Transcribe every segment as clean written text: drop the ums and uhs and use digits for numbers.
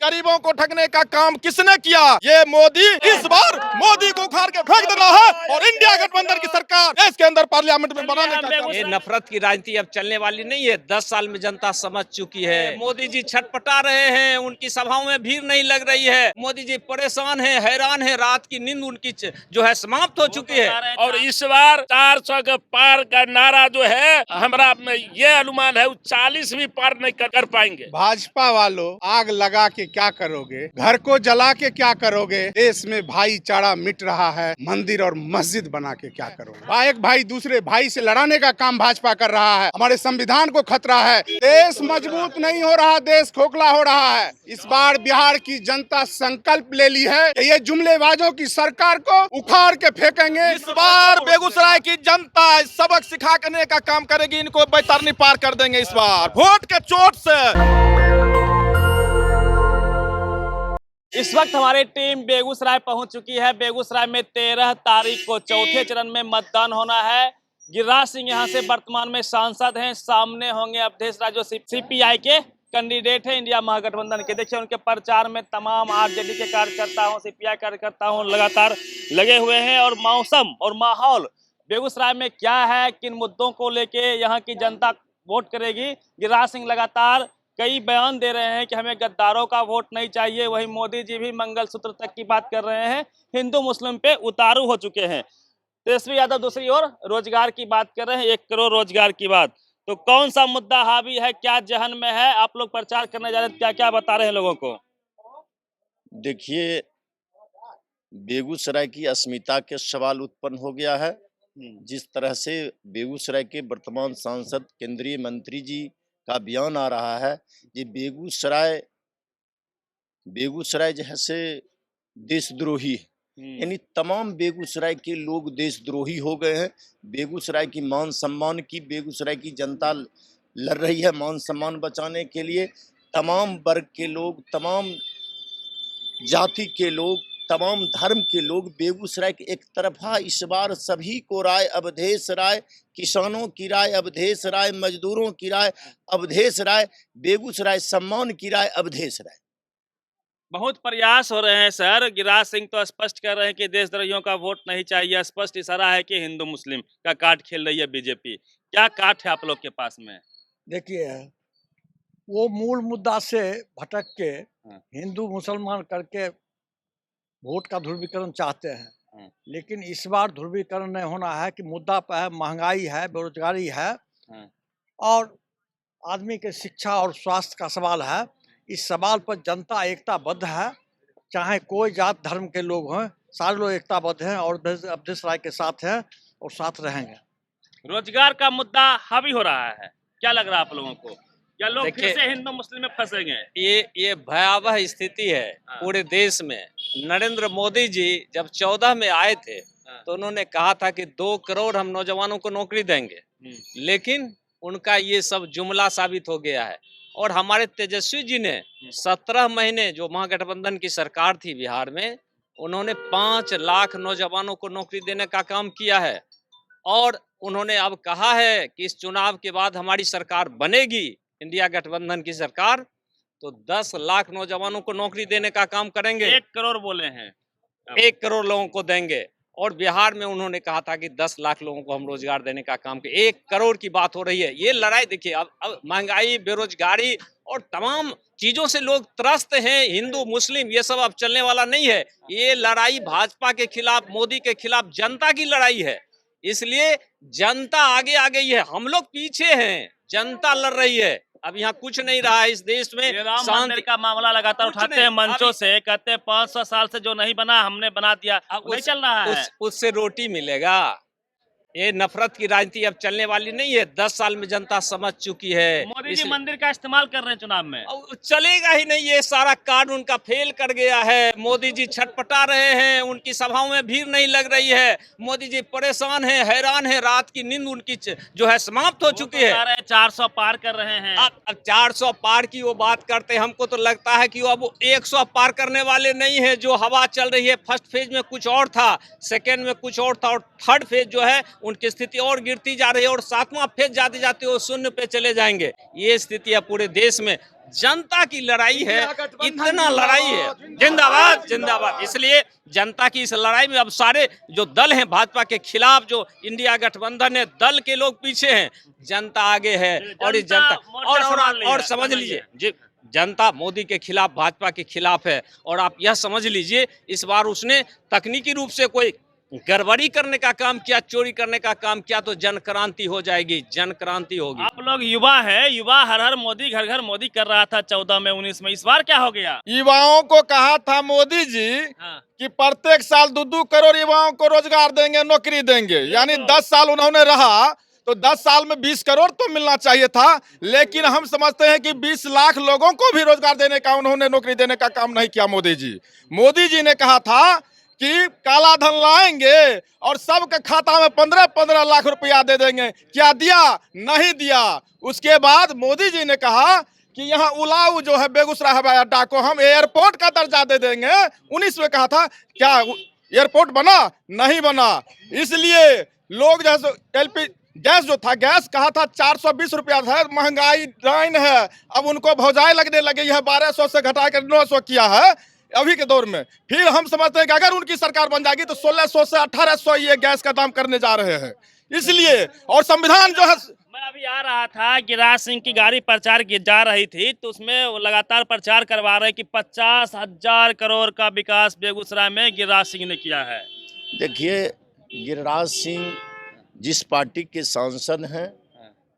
गरीबों को ठगने का काम किसने किया? ये मोदी। इस बार मोदी को उखाड़ के फेंक देना है और इंडिया गठबंधन की सरकार देश के अंदर पार्लियामेंट में बनाने का काम। ये नफरत की राजनीति अब चलने वाली नहीं है। 10 साल में जनता समझ चुकी है। मोदी जी छटपटा रहे हैं, उनकी सभाओं में भीड़ नहीं लग रही है। मोदी जी परेशान है, हैरान है, रात की नींद उनकी जो है समाप्त हो चुकी है। और इस बार 400 के पार का नारा जो है, हमारा ये अनुमान है 40 भी पार नहीं कर पाएंगे। भाजपा वालों, आग लगा के क्या करोगे? घर को जला के क्या करोगे? देश में भाईचारा मिट रहा है, मंदिर और मस्जिद बना के क्या करोगे? एक भाई दूसरे भाई से लड़ाने का काम भाजपा कर रहा है। हमारे संविधान को खतरा है। देश मजबूत नहीं हो रहा, देश खोखला हो रहा है। इस बार बिहार की जनता संकल्प ले ली है कि ये जुमलेबाजों की सरकार को उखाड़ के फेंकेंगे। इस बार बेगूसराय की जनता सबक सिखाने का काम करेगी, इनको बैतरनी पार कर देंगे इस बार वोट के चोट से। इस वक्त हमारी टीम बेगूसराय पहुंच चुकी है। बेगूसराय में 13 तारीख को चौथे चरण में मतदान होना है। गिरिराज सिंह यहां से वर्तमान में सांसद हैं। सामने होंगे अवधेश राज जो सीपीआई के कैंडिडेट है, इंडिया महागठबंधन के। देखिए उनके प्रचार में तमाम आरजेडी के कार्यकर्ता हूँ, सीपीआई कार्यकर्ता हूँ, लगातार लगे हुए हैं। और मौसम और माहौल बेगूसराय में क्या है, किन मुद्दों को लेके यहाँ की जनता वोट करेगी। गिरिराज सिंह लगातार कई बयान दे रहे हैं कि हमें गद्दारों का वोट नहीं चाहिए। वहीं मोदी जी भी मंगलसूत्र तक की बात कर रहे हैं। हिंदू मुस्लिम पे उतारू हो चुके हैं। तेजस्वी यादव दूसरी ओर रोजगार की बात कर रहे हैं, 1 करोड़ रोजगार की बात। तो कौन सा मुद्दा हावी है, क्या जहन में है? आप लोग प्रचार करने जा रहे हैं, क्या क्या बता रहे हैं लोगों को? देखिए, बेगूसराय की अस्मिता के सवाल उत्पन्न हो गया है। जिस तरह से बेगूसराय के वर्तमान सांसद केंद्रीय मंत्री जी का बयान आ रहा है, ये बेगूसराय जैसे देशद्रोही है। यानी तमाम बेगूसराय के लोग देशद्रोही हो गए हैं। बेगूसराय की मान सम्मान की बेगूसराय की जनता लड़ रही है मान सम्मान बचाने के लिए। तमाम वर्ग के लोग, तमाम जाति के लोग, तमाम धर्म के लोग बेगूसराय के एक तरफा इस बार सभी को राय अवधेश राय, किसानों की राय अवधेश राय, मजदूरों की राय अवधेश राय, बेगूसराय सम्मान की राय अवधेश राय। बहुत प्रयास हो रहे हैं सर। गिरिराज सिंह तो स्पष्ट कर रहे हैं कि देशद्रोहियों का वोट नहीं चाहिए। स्पष्ट इशारा है कि हिंदू मुस्लिम का कार्ड खेल रही है बीजेपी। क्या कार्ड है आप लोग के पास में? देखिए, वो मूल मुद्दा से भटक के हिंदू मुसलमान करके वोट का ध्रुवीकरण चाहते हैं। लेकिन इस बार ध्रुवीकरण नहीं होना है कि मुद्दा पर है, महंगाई है, बेरोजगारी है और आदमी के शिक्षा और स्वास्थ्य का सवाल है। इस सवाल पर जनता एकताबद्ध है, चाहे कोई जात धर्म के लोग हों, सारे लोग एकताबद्ध हैं और अवधेश राय के साथ हैं और साथ रहेंगे। रोजगार का मुद्दा हावी हो रहा है, क्या लग रहा है आप लोगों को? क्या लोग फिर से हिंदू मुस्लिम में फंसेंगे? ये भयावह स्थिति है पूरे देश में। नरेंद्र मोदी जी जब 14 में आए थे तो उन्होंने कहा था कि 2 करोड़ हम नौजवानों को नौकरी देंगे, लेकिन उनका ये सब जुमला साबित हो गया है। और हमारे तेजस्वी जी ने 17 महीने जो महागठबंधन की सरकार थी बिहार में, उन्होंने 5 लाख नौजवानों को नौकरी देने का काम किया है। और उन्होंने अब कहा है कि इस चुनाव के बाद हमारी सरकार बनेगी, इंडिया गठबंधन की सरकार, तो 10 लाख नौजवानों को नौकरी देने का काम करेंगे। 1 करोड़ बोले हैं, 1 करोड़ लोगों को देंगे। और बिहार में उन्होंने कहा था कि 10 लाख लोगों को हम रोजगार देने का काम करें। 1 करोड़ की बात हो रही है। ये लड़ाई देखिए, अब महंगाई, बेरोजगारी और तमाम चीजों से लोग त्रस्त हैं। हिंदू मुस्लिम ये सब अब चलने वाला नहीं है। ये लड़ाई भाजपा के खिलाफ, मोदी के खिलाफ जनता की लड़ाई है। इसलिए जनता आगे आ गई है, हम लोग पीछे हैं, जनता लड़ रही है। अब यहाँ कुछ नहीं रहा है इस देश में। राम मंदिर का मामला लगातार उठाते हैं मंचों से, कहते हैं 500 साल से जो नहीं बना हमने बना दिया। अब नहीं चल रहा है, उससे रोटी मिलेगा। ये नफरत की राजनीति अब चलने वाली नहीं है। 10 साल में जनता समझ चुकी है। मोदी जी मंदिर का इस्तेमाल कर रहे हैं चुनाव में, चलेगा ही नहीं। ये सारा कार्ड उनका फेल कर गया है। मोदी जी छटपटा रहे हैं, उनकी सभाओं में भीड़ नहीं लग रही है। मोदी जी परेशान है, हैरान है, रात की नींद उनकी जो है समाप्त हो चुकी है। 400 पार कर रहे हैं। अब 400 पार की वो बात करते हैं, हमको तो लगता है कि वो अब 100 पार करने वाले नहीं है। जो हवा चल रही है, फर्स्ट फेज में कुछ और था, सेकेंड में कुछ और था, और थर्ड फेज जो है उनकी स्थिति और गिरती जा रही है, और 7वां फेज जाते जाते वो शून्य पे चले जाएंगे। ये स्थिति है पूरे देश में। जनता की लड़ाई है, इतना लड़ाई है। जिंदाबाद जिंदाबाद। इसलिए जनता की इस लड़ाई में अब सारे जो दल हैं भाजपा के खिलाफ, जो इंडिया गठबंधन है, दल के लोग पीछे हैं, जनता आगे है। और इस जनता और समझ लीजिए जी, जनता मोदी के खिलाफ, भाजपा के खिलाफ है। और आप यह समझ लीजिए इस बार उसने तकनीकी रूप से कोई गड़बड़ी करने का काम किया, चोरी करने का काम किया, तो जन क्रांति हो जाएगी, जन क्रांति होगी। आप लोग युवा है, युवा हर हर मोदी, घर घर मोदी कर रहा था 14 में 19 में, इस बार क्या हो गया? युवाओं को कहा था मोदी जी कि प्रत्येक साल 2-2 करोड़ युवाओं को रोजगार देंगे, नौकरी देंगे। यानी 10 साल उन्होंने रहा तो 10 साल में 20 करोड़ तो मिलना चाहिए था। लेकिन हम समझते हैं कि 20 लाख लोगों को भी रोजगार देने का, उन्होंने नौकरी देने का काम नहीं किया मोदी जी। मोदी जी ने कहा था कि काला धन लाएंगे और सबके खाता में 15-15 लाख रुपया दे देंगे। क्या दिया? नहीं दिया। उसके बाद मोदी जी ने कहा कि यहाँ उलाऊ जो है बेगूसराय हवाई अड्डा को हम एयरपोर्ट का दर्जा दे देंगे। 19 में कहा था, क्या एयरपोर्ट बना? नहीं बना। इसलिए लोग जैसे एलपी गैस जो था, गैस कहा था 420 रुपया था, महंगाई लाइन है। अब उनको भौजाई लगने लगी है, 1200 से घटा कर 900 किया है अभी के दौर में। फिर हम समझते हैं कि अगर उनकी सरकार बन जाएगी तो 1600 से 1800 ये गैस का दाम करने जा रहे हैं। इसलिए और संविधान जो है, मैं अभी आ रहा था, गिरिराज सिंह की गाड़ी प्रचार की जा रही थी, तो उसमें वो लगातार प्रचार करवा रहे कि 50,000 करोड़ का विकास बेगूसराय में गिरिराज सिंह ने किया है। देखिए, गिरिराज सिंह जिस पार्टी के सांसद हैं,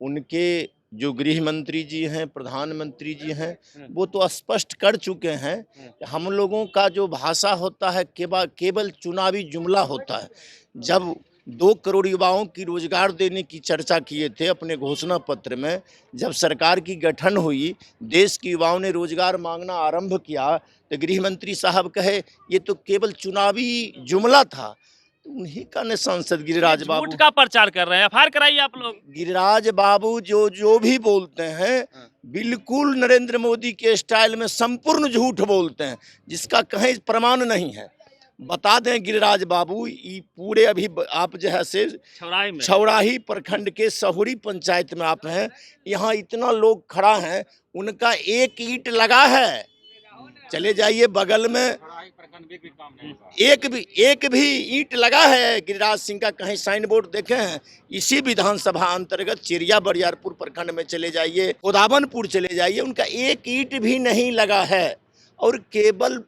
उनके जो गृह मंत्री जी हैं, प्रधानमंत्री जी हैं, वो तो स्पष्ट कर चुके हैं। हम लोगों का जो भाषा होता है केवल चुनावी जुमला होता है। जब 2 करोड़ युवाओं की रोजगार देने की चर्चा किए थे अपने घोषणा पत्र में, जब सरकार की गठन हुई, देश के युवाओं ने रोजगार मांगना आरंभ किया, तो गृह मंत्री साहब कहे ये तो केवल चुनावी जुमला था। तो उन्हीं का ने सांसद गिरिराज बाबू झूठ का प्रचार कर रहे हैं। एफआईआर कराइए आप लोग। गिरिराज बाबू जो भी बोलते हैं बिल्कुल नरेंद्र मोदी के स्टाइल में संपूर्ण झूठ बोलते हैं, जिसका कहीं प्रमाण नहीं है। बता दें गिरिराज बाबू, ये पूरे अभी आप जो है से छौड़ाही प्रखंड के सहुरी पंचायत में आप हैं, यहाँ इतना लोग खड़ा हैं, उनका एक ईंट लगा है। चले जाइए बगल में, एक भी ईंट लगा है गिरिराज सिंह का, कहीं साइन बोर्ड देखे हैं? इसी विधानसभा अंतर्गत चिरिया बरियारपुर प्रखंड में चले जाइए, उदावनपुर चले जाइए, उनका एक ईंट भी नहीं लगा है। और केवल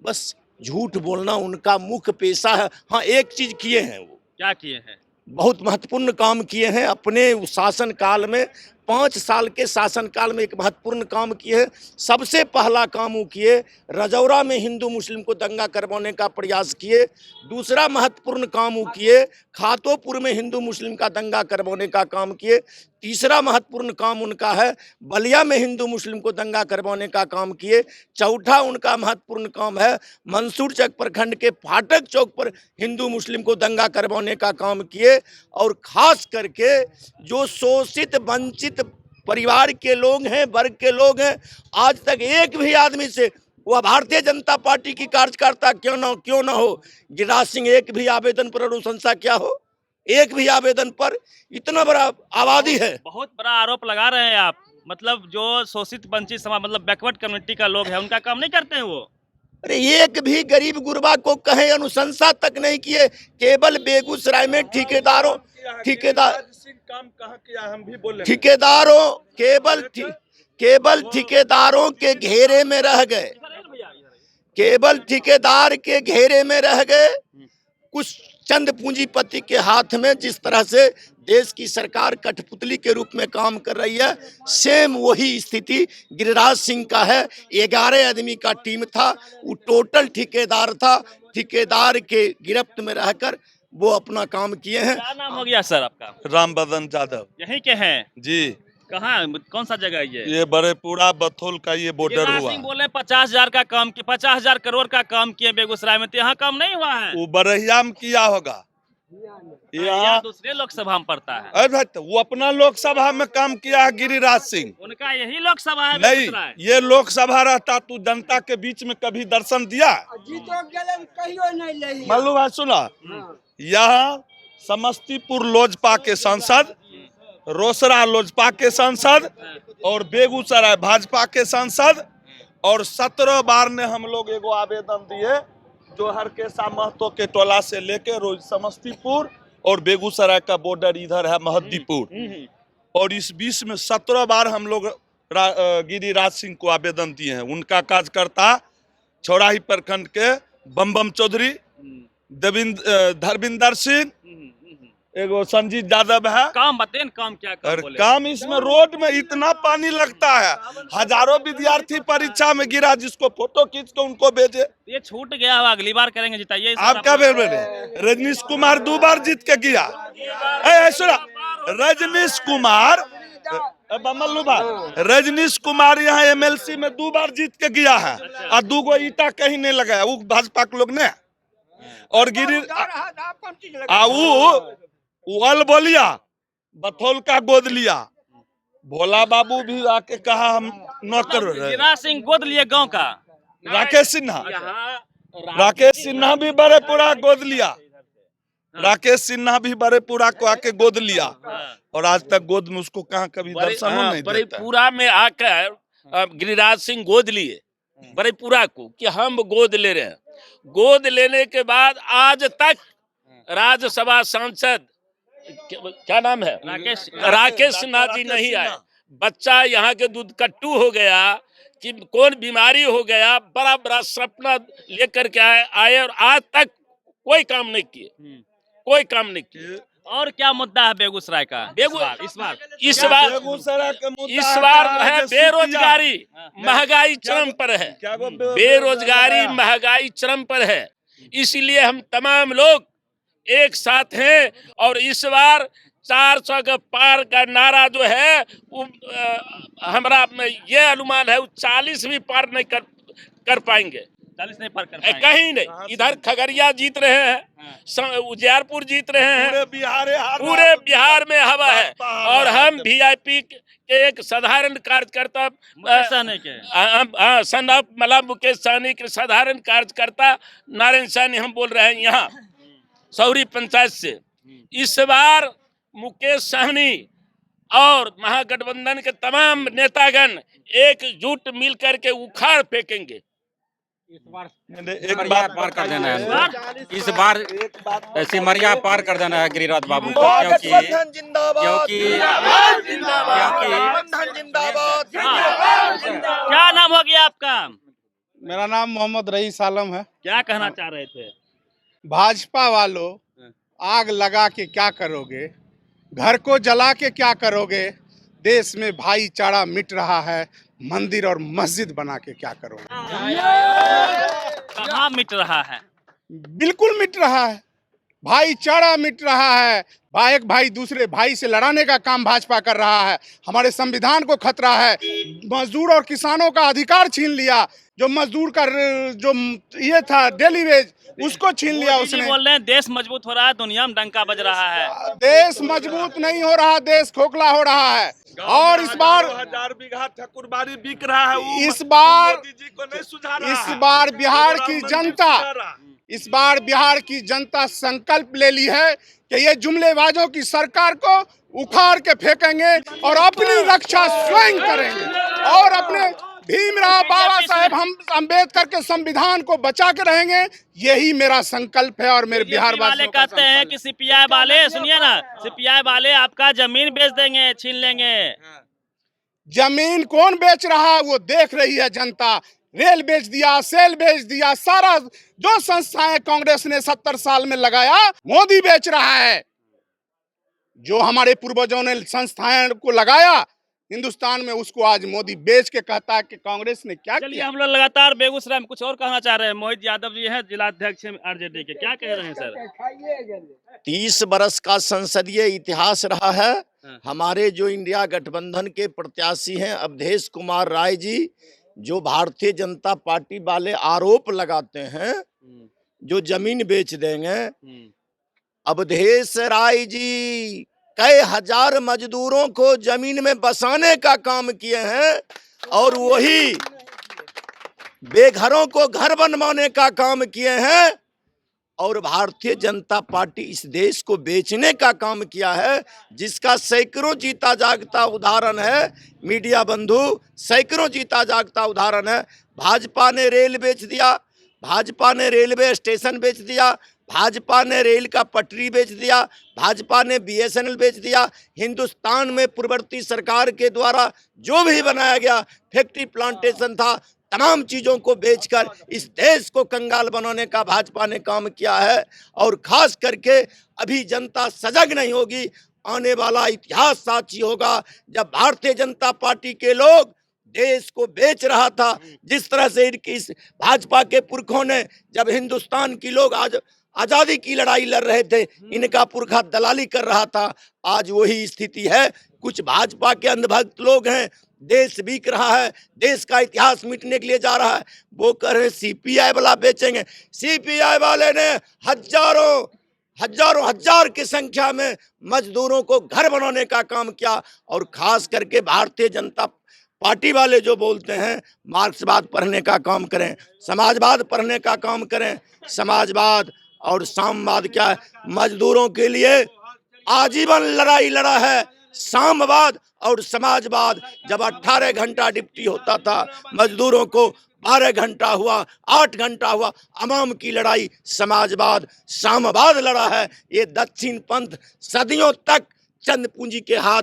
बस झूठ बोलना उनका मुख्य पेशा है। हाँ, एक चीज किए हैं, वो क्या किए हैं? बहुत महत्वपूर्ण काम किए हैं अपने शासन काल में। 5 साल के शासनकाल में एक महत्वपूर्ण काम किए। सबसे पहला काम वो किए, रजौरा में हिंदू मुस्लिम को दंगा करवाने का प्रयास किए। दूसरा महत्वपूर्ण काम वो किए, खातोपुर में हिंदू मुस्लिम का दंगा करवाने का काम किए। तीसरा महत्वपूर्ण काम उनका है, बलिया में हिंदू मुस्लिम को दंगा करवाने का काम किए। चौथा उनका महत्वपूर्ण काम है, मंसूर चक प्रखंड के फाटक चौक पर हिंदू मुस्लिम को दंगा करवाने का काम किए। और खास करके जो शोषित वंचित परिवार के लोग हैं, वर्ग के लोग हैं, आज तक एक भी आदमी से, वह भारतीय जनता पार्टी की कार्यकर्ता क्यों ना हो, गिरिराज सिंह एक भी आवेदन पर अनुशंसा क्या हो, एक भी आवेदन पर, इतना बड़ा आबादी है। बहुत बड़ा आरोप लगा रहे हैं आप, मतलब जो शोषित वंचित समाज, मतलब बैकवर्ड कम्युनिटी का लोग है, उनका काम नहीं करते हैं वो। अरे एक भी गरीब गुरबा को कहीं अनुशंसा तक नहीं किए। केवल बेगूसराय में ठेकेदार काम कहाँ किया, हम भी बोले केवल ठेकेदारों के घेरे में रह गए, केवल ठेकेदार के घेरे में रह गए, कुछ चंद पूंजीपति के हाथ में। जिस तरह से देश की सरकार कठपुतली के रूप में काम कर रही है, सेम वही स्थिति गिरिराज सिंह का है। 11 आदमी का टीम था, वो टोटल ठेकेदार था। ठेकेदार के गिरफ्त में रहकर वो अपना काम किए हैं। क्या नाम हो गया सर आपका? रामबदन यादव। यहीं के हैं जी। कहाँ, कौन सा जगह ये बड़ेपुरा बथुल का ये बॉर्डर हुआ। सिंह बोले 50,000 का काम किया, 50,000 करोड़ का काम किए बेगूसराय में, तो यहाँ काम नहीं हुआ है। वो बरहिया में किया होगा, यहाँ दूसरे लोकसभा में पड़ता है। अरे भाई, तो वो अपना लोकसभा में काम किया है गिरिराज सिंह, उनका यही लोकसभा है। नहीं, ये लोकसभा रहता तो जनता के बीच में कभी दर्शन दिया? मालूम है, सुना, यहाँ समस्तीपुर लोजपा के सांसद रोसड़ा लोजपा के सांसद और बेगूसराय भाजपा के सांसद, और 17 बार ने हम लोग एगो आवेदन दिए जो हरकेशा महतो के टोला से लेके रोज समस्तीपुर और बेगूसराय का बॉर्डर इधर है महद्दीपुर, और इस बीच में 17 बार हम लोग गिरिराज सिंह को आवेदन दिए हैं। उनका कार्यकर्ता छौराही प्रखंड के बम चौधरी, धर्मिंदर सिंह, एगो संजीत यादव है। काम बताइए, काम क्या काम और बोले? काम इसमें रोड में इतना पानी लगता है, हजारों विद्यार्थी परीक्षा में गिरा, जिसको फोटो खींच के उनको भेजे। ये छूट गया हुआ, अगली बार करेंगे, जिताइए। आप क्या बोल रहे? रजनीश कुमार 2 बार जीत के गया। रजनीश कुमार रजनीश कुमार यहाँ MLC में 2 बार जीत के गया है, और 2 गो ईटा कहीं नहीं लगाया वो भाजपा के लोग ने। और गिरी उल बोलिया बथौल का गोद लिया, भोला बाबू भी आके कहा हम नौकर। गिरिराज सिंह गोद लिए गांव का। राकेश सिन्हा भी बड़ेपुरा गोद लिया, राकेश सिन्हा भी बड़ेपुरा को आके गोद लिया, और आज तक गोद में उसको कहाँ कभी दर्शन नहीं देता। बड़ेपुरा में आकर गिरिराज सिंह गोद लिए बड़ेपुरा को कि हम गोद ले रहे हैं। गोद लेने के बाद आज तक राज्यसभा सांसद क्या नाम है राकेश सिन्हा जी नहीं आए। बच्चा यहाँ के दूध कट्टू हो गया कि कौन बीमारी हो गया, बड़ा बड़ा सपना लेकर के आए और आज तक कोई काम नहीं किए, कोई काम नहीं किए। और क्या मुद्दा है बेगूसराय का इस बार है? बेरोजगारी, महंगाई चरम पर है, बेरोजगारी महंगाई चरम पर है। इसलिए हम तमाम लोग एक साथ हैं, और इस बार 400 के पार का नारा जो है वो हमारा ये अनुमान है वो 40 भी पार नहीं कर पाएंगे। 40 नहीं पार कर पाएंगे कहीं नहीं। इधर खगड़िया जीत रहे हैं, उजियारपुर जीत रहे हैं, पूरे बिहार में हवा है। और हम VIP के एक साधारण कार्यकर्ता सन ऑफ मतलब मुकेश सहनी के साधारण कार्यकर्ता नारायण सहनी हम बोल रहे हैं यहाँ सौरी पंचायत से। इस बार मुकेश सहनी और महागठबंधन के तमाम नेतागण एकजुट मिलकर के उखाड़ फेंकेंगे। एक बार पार कर देना है, इस बार सिमरिया पार कर देना है गिरिराज बाबू को, क्योंकि क्या नाम हो गया आपका? मेरा नाम मोहम्मद रईस आलम है। क्या कहना चाह रहे थे? भाजपा वालों, आग लगा के क्या करोगे, घर को जला के क्या करोगे, देश में भाईचारा मिट रहा है, मंदिर और मस्जिद बना के क्या करोगे? कहाँ मिट रहा है? बिल्कुल मिट रहा है, भाईचारा मिट रहा है। एक भाई दूसरे भाई से लड़ाने का काम भाजपा कर रहा है। हमारे संविधान को खतरा है। मजदूर और किसानों का अधिकार छीन लिया। जो मजदूर का जो ये था डेली वेज, उसको छीन लिया उसने। बोल रहे हैं देश मजबूत हो रहा है, दुनिया में डंका बज रहा है। देश मजबूत नहीं हो रहा, देश खोखला हो रहा है। और इस बार 1000 बीघा ठकुरबाड़ी बिक रहा है। इस बार मोदी जी को नहीं सुझा रहा है। इस बार बिहार की जनता संकल्प ले ली है कि ये जुमलेबाजों की सरकार को उखाड़ के फेंकेंगे और अपनी रक्षा स्वयं करेंगे, और अपने भीमराव बाबा साहेब हम अम्बेडकर के संविधान को बचा के रहेंगे। यही मेरा संकल्प है। और मेरे बिहार वाले कहते हैं कि CPI वाले, सुनिए ना, CPI वाले आपका जमीन बेच देंगे, छीन लेंगे। जमीन कौन बेच रहा है वो देख रही है जनता। रेल बेच दिया, सेल बेच दिया, सारा जो संस्थाएं कांग्रेस ने 70 साल में लगाया मोदी बेच रहा है। जो हमारे पूर्वजों ने संस्थाएं को लगाया हिंदुस्तान में, उसको आज मोदी बेच के कहता है कि कांग्रेस ने क्या किया। हम लोग लगातार बेगूसराय में कुछ और कहना चाह रहे हैं। मोहित यादव जी हैं, जिलाध्यक्ष RJD के, क्या कह रहे हैं सर? 30 बरस का संसदीय इतिहास रहा है। हमारे जो इंडिया गठबंधन के प्रत्याशी हैं अवधेश कुमार राय जी, जो भारतीय जनता पार्टी वाले आरोप लगाते हैं जो जमीन बेच देंगे, अवधेश राय जी कई हजार मजदूरों को जमीन में बसाने का काम किए हैं, और वही बेघरों को घर बनवाने का काम किए हैं। और भारतीय जनता पार्टी इस देश को बेचने का काम किया है, जिसका सैकड़ों जीता जागता उदाहरण है। मीडिया बंधु, सैकड़ों जीता जागता उदाहरण है। भाजपा ने रेल बेच दिया, भाजपा ने रेलवे स्टेशन बेच दिया, भाजपा ने रेल का पटरी बेच दिया, भाजपा ने BSNL बेच दिया। हिंदुस्तान में पूर्ववर्ती सरकार के द्वारा जो भी बनाया गया फैक्ट्री प्लांटेशन था, तमाम चीज़ों को बेचकर इस देश को कंगाल बनाने का भाजपा ने काम किया है। और खास करके अभी जनता सजग नहीं होगी। आने वाला इतिहास साक्षी होगा, जब भारतीय जनता पार्टी के लोग देश को बेच रहा था, जिस तरह से इस भाजपा के पुरखों ने, जब हिंदुस्तान की लोग आज आजादी की लड़ाई लड़ रहे थे, इनका पुरखा दलाली कर रहा था, आज वही स्थिति है। कुछ भाजपा के अंधभक्त लोग हैं, देश बिक रहा है, देश का इतिहास मिटने के लिए जा रहा है, वो कह रहे हैं CPI वाला बेचेंगे। CPI वाले ने हजार की संख्या में मजदूरों को घर बनाने का काम किया। और खास करके भारतीय जनता पार्टी वाले जो बोलते हैं मार्क्सवाद पढ़ने का काम करें, समाजवाद पढ़ने का काम करें। समाजवाद और साम्यवाद क्या है? मजदूरों के लिए आजीवन लड़ाई लड़ा है। साम्यवाद और समाजवाद, जब 18 घंटा ड्यूटी होता था मजदूरों को, 12 घंटा हुआ, 8 घंटा हुआ, अवाम की लड़ाई समाजवाद साम्यवाद लड़ा है। ये दक्षिण पंथ सदियों तक चंद पूंजी के हाथ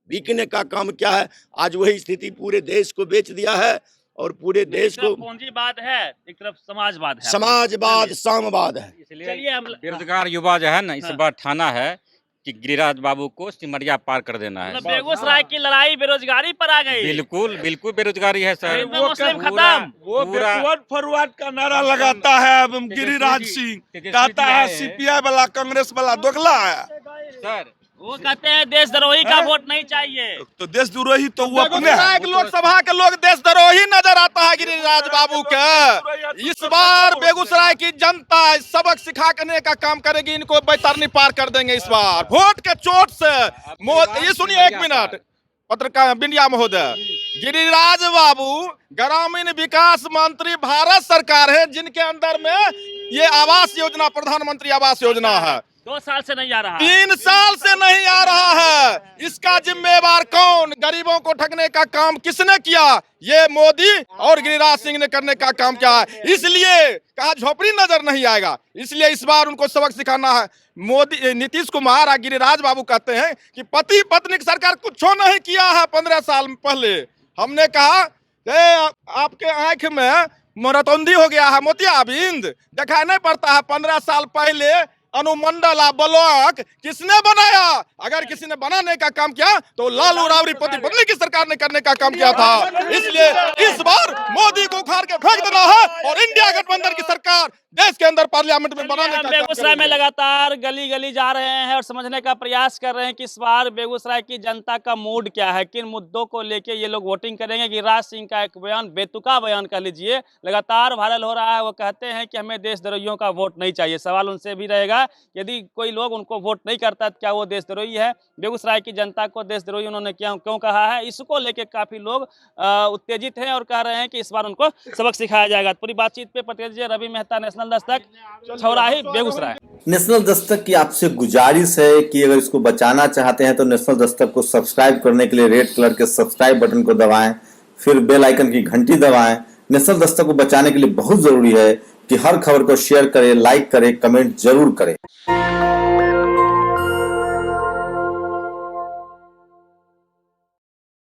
बिकने का काम क्या है, आज वही स्थिति पूरे देश को बेच दिया है। और पूरे देश को पूंजीवाद है, एक तरफ समाजवाद है, समाजवाद साम्यवाद है। इसलिए बेरोजगार युवा जो है ना, इस बार ठाना है कि गिरिराज बाबू को सिमरिया पार कर देना है। मतलब बेगूसराय की लड़ाई बेरोजगारी पर आ गई। बिल्कुल बिल्कुल बेरोजगारी है सर। वो मुस्लिम खत्म, वो बैकवर्ड फॉरवर्ड का नारा लगाता है। अब गिरिराज सिंह कहता है CPI वाला कांग्रेस वाला दोगला है सर। वो कहते हैं देशद्रोही का वोट नहीं चाहिए। तो देशद्रोही तो वो अपने बेगूसराय हैं। के लोकसभा के लोग देशद्रोही नजर आता है गिरिराज बाबू के। इस बार बेगूसराय की जनता सबक सिखाने का काम करेगी, इनको बैतरनी पार कर देंगे इस बार वोट के चोट से। ये सुनिए एक मिनट, पत्रकार बिंडिया महोदय, गिरिराज बाबू ग्रामीण विकास मंत्री भारत सरकार है, जिनके अंदर में ये आवास योजना, प्रधानमंत्री आवास योजना है, 2 साल से नहीं आ रहा, 3 साल से नहीं आ रहा है। इसका जिम्मेवार कौन? गरीबों को ठगने का काम किसने किया? ये मोदी और गिरिराज सिंह ने करने का काम किया है। इसलिए कहा झोपड़ी नजर नहीं आएगा, इसलिए इस बार उनको सबक सिखाना है। मोदी, नीतीश कुमार और गिरिराज बाबू कहते हैं कि पति पत्नी की सरकार कुछ नहीं किया है। 15 साल पहले हमने कहा आपके आंख में मोरतौंधी हो गया है, मोतियाबिंद दिखाई नहीं पड़ता है। 15 साल पहले अनुमंडल ब्लॉक किसने बनाया? अगर किसी ने बनाने का काम किया तो लालू राबड़ी पति पत्नी की सरकार ने करने का काम किया था। इसलिए इस बार मोदी को उखाड़ के फेंक देना है और इंडिया गठबंधन की सरकार देश के अंदर पार्लियामेंट में बनाने का काम बेगूसराय में करेंगे। लगातार गली गली जा रहे हैं और समझने का प्रयास कर रहे हैं कि इस बार बेगूसराय की जनता का मूड क्या है, किन मुद्दों को लेके ये लोग वोटिंग करेंगे। गिरिराज सिंह का एक बयान, बेतुका बयान कह लीजिए, लगातार वायरल हो रहा है। वो कहते हैं कि हमें देशद्रोहियों का वोट नहीं चाहिए। सवाल उनसे भी रहेगा, यदि कोई लोग उनको वोट नहीं करता तो क्या वो देशद्रोही है? बेगूसराय की जनता को देशद्रोही उन्होंने क्यों कहा है, इसको लेके काफी लोग उत्तेजित हैं और कह रहे हैं कि इस बार उनको सबक सिखाया जाएगा। पूरी बातचीत पे प्रतिनिधि रवि मेहता, नेशनल दस्तक, छौराही, बेगूसराय। नेशनल दस्तक की आपसे गुजारिश है कि अगर इसको बचाना चाहते हैं तो नेशनल दस्तक को सब्सक्राइब करने के लिए रेड कलर के सब्सक्राइब बटन को दबाएं, फिर बेल आइकन की घंटी दबाएं। नेशनल दस्तक को बचाने के लिए बहुत जरूरी है कि हर खबर को शेयर करें, लाइक करें, कमेंट जरूर करें।